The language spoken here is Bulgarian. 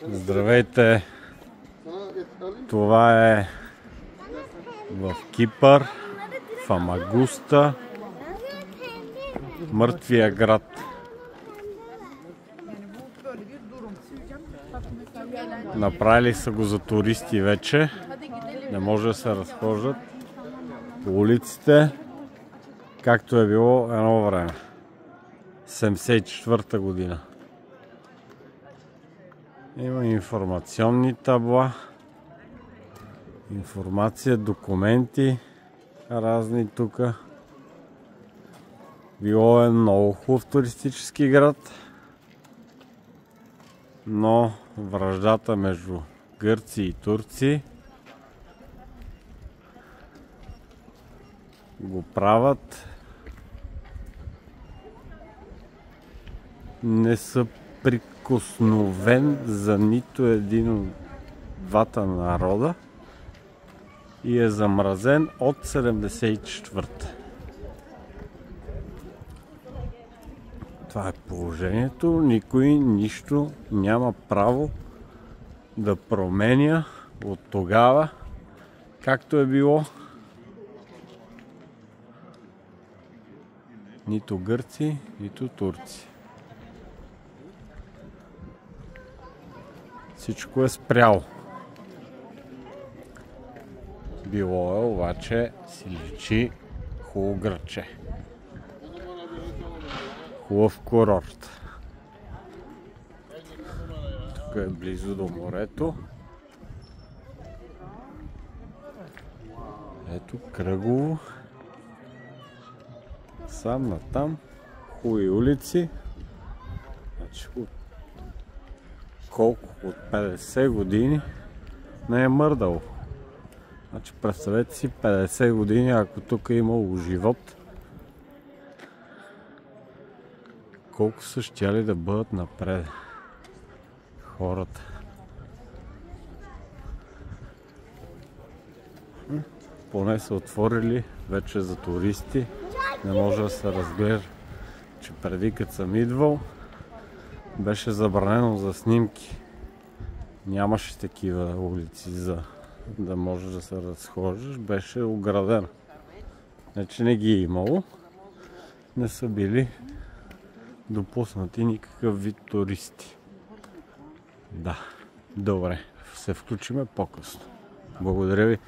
Здравейте! Това е в Кипър, Фамагуста, мъртвия град. Направили са го за туристи вече. Не може да се разхождат по улиците, както е било едно време. 1974 година. Има информационни табла, информация, документи разни тук. Било е много хубав туристически град, но враждата между гърци и турци го правят несъприкосновен за нито един от двата народа и е замразен от 1974. Това е положението. Никой нищо няма право да променя от тогава, както е било. Нито гърци, нито турци. Всичко е спряло. Било е, обаче си личи хубаво градче. Хубав курорт. Тук е близо до морето. Ето кръгово. Сам натам. Хубави улици. Значи колко от 50 години не е мърдало. Значи представете си 50 години, ако тук е имало живот, колко са щяли да бъдат напред хората. Поне са отворили вече за туристи. Не може да се разглежда, че преди като съм идвал, беше забранено за снимки. Нямаше такива улици за да можеш да се разхождаш. Беше оградено. Значи не ги е имало. Не са били допуснати никакъв вид туристи. Да, добре. Се включиме по-късно. Благодаря ви.